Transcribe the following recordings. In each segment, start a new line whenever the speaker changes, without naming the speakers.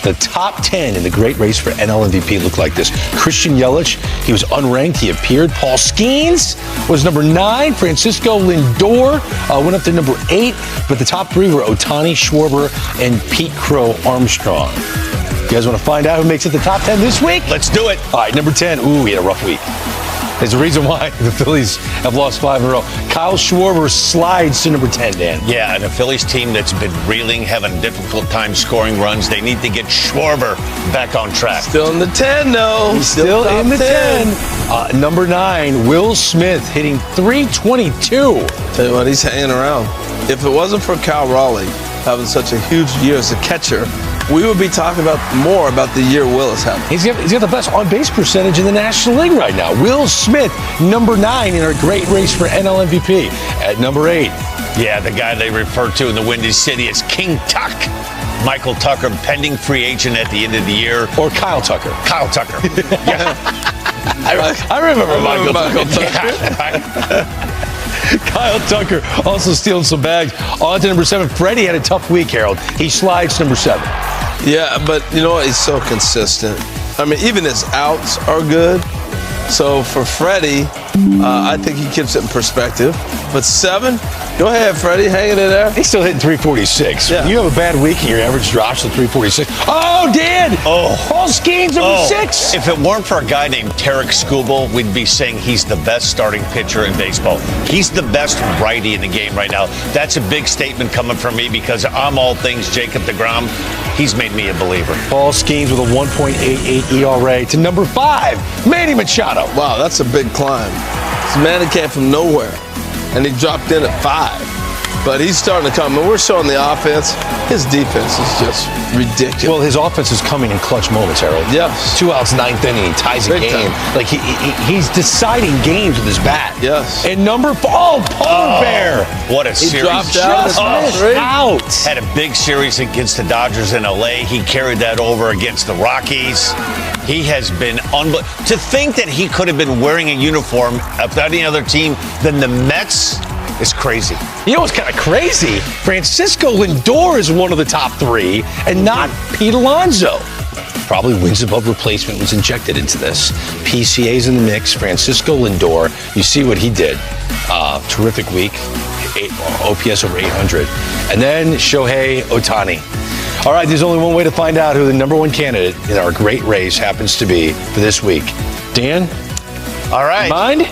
The top 10 in the great race for NL MVP look like this. Christian Yelich, he was unranked. He appeared. Paul Skeens was number 9. Francisco Lindor went up to number 8. But the top 3 were Ohtani, Schwarber, and Pete Crow-Armstrong. You guys want to find out who makes it the top 10 this week?
Let's do it.
All right, number 10. Ooh, he had a rough week. There's a reason why the Phillies have lost 5 in a row. Kyle Schwarber slides to number 10, Dan.
Yeah, and a Phillies team that's been reeling, having a difficult time scoring runs. They need to get Schwarber back on track.
Still in the 10, though.
He's still in the 10. Number 9, Will Smith hitting .322.
Tell you what, he's hanging around. If it wasn't for Cal Raleigh having such a huge year as a catcher, we would be talking more about the year Will has had.
He's got the best on-base percentage in the National League right now. Will Smith, number 9 in our great race for NL MVP. At number 8.
Yeah, the guy they refer to in the Windy City is King Tuck. Michael Tucker, pending free agent at the end of the year.
Or Kyle Tucker.
Kyle Tucker. Yeah.
I remember Michael Tucker.
Yeah.
Kyle Tucker also stealing some bags. On to number 7. Freddie had a tough week, Harold. He slides to number 7.
Yeah, but you know what? He's so consistent. I mean, even his outs are good. So for Freddie, I think he keeps it in perspective. But 7, go ahead, Freddie, hang it in there.
He's still hitting .346.
Yeah.
You have a bad week and your average drops to .346. Oh, Dan!
Oh.
Paul Skeens, number 6.
If it weren't for a guy named Tarek Skubal, we'd be saying he's the best starting pitcher in baseball. He's the best righty in the game right now. That's a big statement coming from me because I'm all things Jacob deGrom. He's made me a believer.
Paul Skeens with a 1.88 ERA to number 5, Manny Machado.
Wow, that's a big climb. This man that came from nowhere, and he dropped in at 5. But he's starting to come. And we're showing the offense. His defense is just ridiculous.
Well, his offense is coming in clutch moments, Harold.
Yes.
2 outs, 9th inning, ties a
Big
game.
time.
Like he's deciding games with his bat.
Yes.
And number 4, Polar Bear.
What a
He
series.
dropped out.
Just
at
missed
3.
out.
Had a big series against the Dodgers in LA. He carried that over against the Rockies. He has been unbelievable. To think that he could have been wearing a uniform of any other team than the Mets is crazy.
You know what's kind of crazy? Francisco Lindor is one of the top 3 and not Pete Alonso. Probably wins above replacement was injected into this. PCA's in the mix. Francisco Lindor, you see what he did. Terrific week. OPS over 800. And then Shohei Ohtani. All right, there's only one way to find out who the number 1 candidate in our great race happens to be for this week. Dan?
All right.
Mind?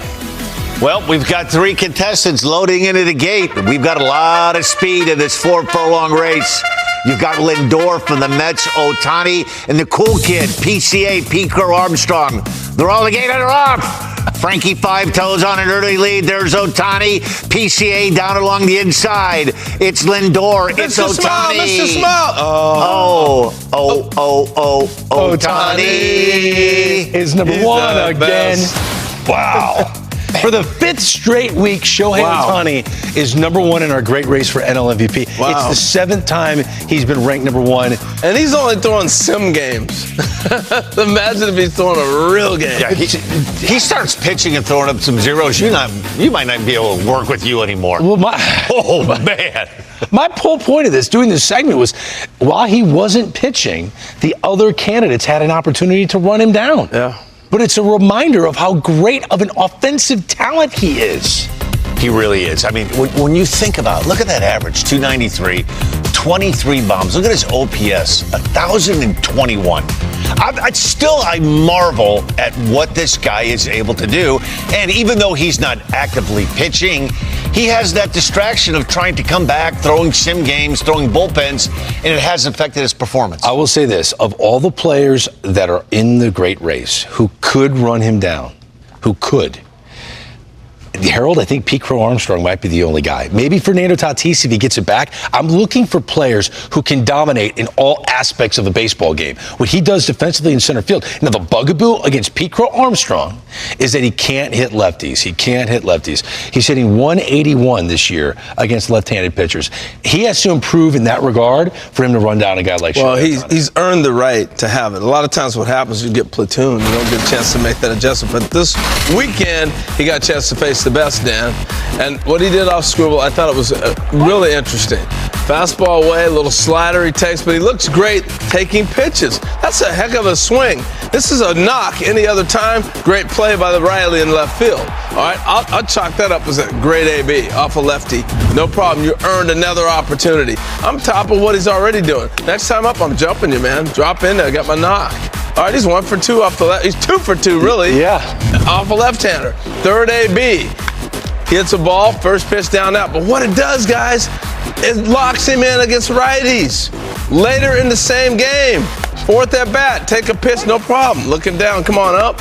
Well, we've got 3 contestants loading into the gate. We've got a lot of speed in this 4-furlong race. You've got Lindor from the Mets, Ohtani, and the cool kid, PCA, Pete Crow-Armstrong. They're all the gate and they're off. Frankie 5 toes on an early lead. There's Ohtani. PCA down along the inside. It's Lindor. It's
Mr.
Ohtani.
Smile, Mr. Smile.
Ohtani
Is number
He's
1
the
again.
best.
Wow. For the 5th straight week, Shohei Ohtani is number 1 in our great race for NL MVP.
Wow.
It's the 7th time he's been ranked number 1.
And he's only throwing sim games. Imagine if he's throwing a real game.
Yeah, he starts pitching and throwing up some zeros. You might not be able to work with you anymore.
Well,
man.
My whole point of this, doing this segment, was while he wasn't pitching, the other candidates had an opportunity to run him down.
Yeah.
But it's a reminder of how great of an offensive talent he is.
He really is. I mean, when you think about it, look at that average, 293, 23 bombs. Look at his OPS, 1,021. I marvel at what this guy is able to do. And even though he's not actively pitching, he has that distraction of trying to come back, throwing sim games, throwing bullpens, and it has affected his performance.
I will say this, of all the players that are in the great race who could run him down, Harold, I think Pete Crow-Armstrong might be the only guy. Maybe Fernando Tatis if he gets it back. I'm looking for players who can dominate in all aspects of a baseball game. What he does defensively in center field. Now, the bugaboo against Pete Crow-Armstrong is that he can't hit lefties. He's hitting 181 this year against left-handed pitchers. He has to improve in that regard for him to run down a guy like
Well,
Shohei Ohtani.
he's earned the right to have it. A lot of times what happens, you get platooned. You don't get a chance to make that adjustment. But this weekend, he got a chance to face the best, Dan. And what he did off Scribble, I thought it was really interesting. Fastball away, a little slider he takes, but he looks great taking pitches. That's a heck of a swing. This is a knock any other time. Great play by the Riley in left field. All right, I'll chalk that up as a great AB off a lefty. No problem. You earned another opportunity. I'm top of what he's already doing. Next time up, I'm jumping you, man. Drop in there. I got my knock. All right, he's 1 for 2 off the left. He's 2 for 2, really.
Yeah.
Off a left-hander. Third AB. He hits a ball, first pitch down out. But what it does, guys, it locks him in against righties. Later in the same game, fourth at bat, take a pitch, no problem. Looking down, come on up,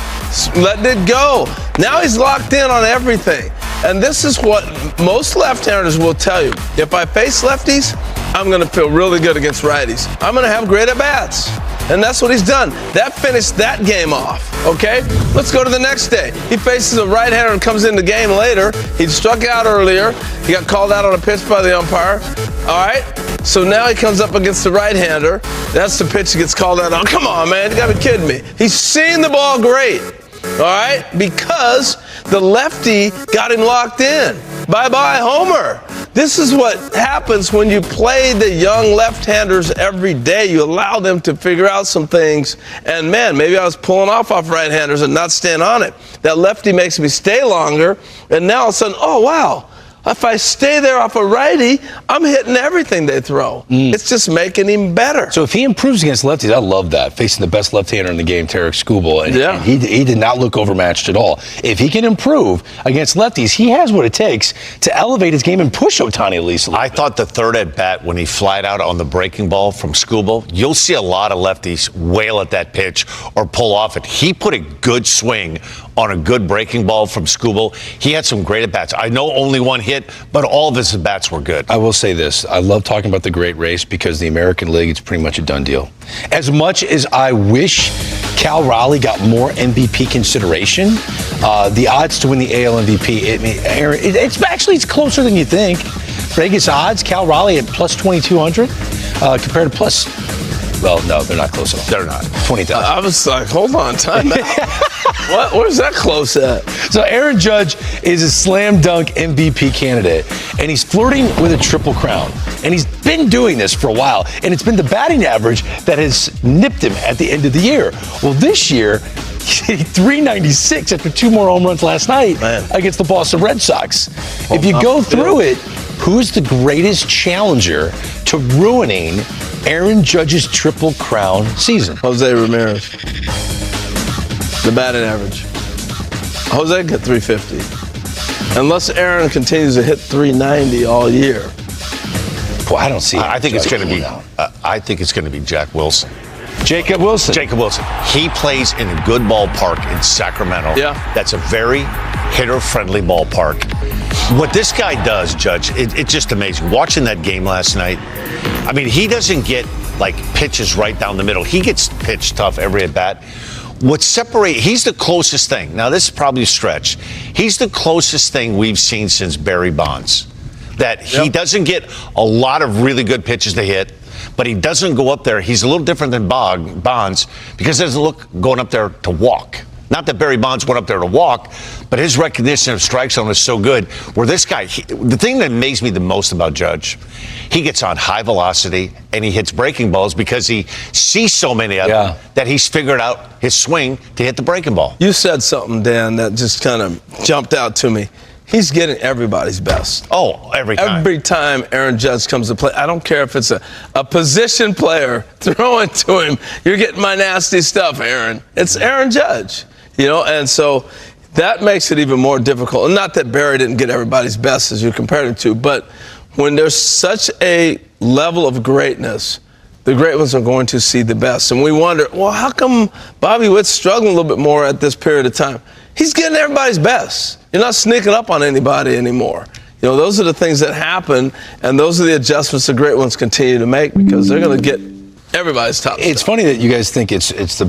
letting it go. Now he's locked in on everything. And this is what most left-handers will tell you. If I face lefties, I'm going to feel really good against righties. I'm going to have great at-bats. And that's what he's done. That finished that game off, okay? Let's go to the next day. He faces a right-hander and comes in the game later. He struck out earlier. He got called out on a pitch by the umpire. All right? So now he comes up against the right-hander. That's the pitch he gets called out on. Come on, man. You got to be kidding me. He's seeing the ball great, all right? Because the lefty got him locked in. Bye-bye, Homer. This is what happens when you play the young left-handers every day. You allow them to figure out some things. And, man, maybe I was pulling off right-handers and not staying on it. That lefty makes me stay longer. And now all of a sudden, oh, wow. If I stay there off a righty, I'm hitting everything they throw. It's just making him better.
So if he improves against lefties, I love that. Facing the best left-hander in the game, Tarek Skubal, and he did not look overmatched at all. If he can improve against lefties, he has what it takes to elevate his game and push Ohtani at least a little bit.
Thought the third at bat when he flied out on the breaking ball from Skubal, you'll see a lot of lefties wail at that pitch or pull off it. He put a good swing on a good breaking ball from Skubal. He had some great at-bats. I know only one hit, but all of his at-bats were good.
I will say this. I love talking about the great race because the American League, it's pretty much a done deal. As much as I wish Cal Raleigh got more MVP consideration, the odds to win the AL MVP, it's closer than you think. Vegas odds, Cal Raleigh at plus 2,200 compared to plus, well, no, they're not close enough.
They're not.
20,000.
I was like, hold on, time out. What? Where's that close at?
So Aaron Judge is a slam dunk MVP candidate, and he's flirting with a triple crown. And he's been doing this for a while, and it's been the batting average that has nipped him at the end of the year. Well, this year, he hit 396 after 2 more home runs last night against the Boston Red Sox. If you go through it, who's the greatest challenger to ruining Aaron Judge's triple crown season?
Jose Ramirez. The batting average. Jose got 350. Unless Aaron continues to hit 390 all year.
Boy, I don't see it.
I think it's going to be. I think it's going to be Jack Wilson.
Jacob Wilson.
Jacob Wilson. He plays in a good ballpark in Sacramento.
Yeah.
That's a very hitter-friendly ballpark. What this guy does, Judge, it's just amazing. Watching that game last night, I mean, he doesn't get, like, pitches right down the middle. He gets pitched tough every at-bat. He's the closest thing. Now, this is probably a stretch. He's the closest thing we've seen since Barry Bonds. That he doesn't get a lot of really good pitches to hit, but he doesn't go up there. He's a little different than Bonds because he doesn't look going up there to walk. Not that Barry Bonds went up there to walk, but his recognition of strike zone is so good. Where this guy, the thing that amazed me the most about Judge, he gets on high velocity and he hits breaking balls because he sees so many of them that he's figured out his swing to hit the breaking ball.
You said something, Dan, that just kind of jumped out to me. He's getting everybody's best.
Oh, every time.
Every time Aaron Judge comes to play, I don't care if it's a position player throwing to him. You're getting my nasty stuff, Aaron. It's Aaron Judge, you know, and so that makes it even more difficult. And not that Barry didn't get everybody's best as you compared him to, but when there's such a level of greatness, the great ones are going to see the best. And we wonder, well, how come Bobby Witt's struggling a little bit more at this period of time? He's getting everybody's best. You're not sneaking up on anybody anymore. You know, those are the things that happen, and those are the adjustments the great ones continue to make because they're going to get everybody's top.
It's funny that you guys think it's the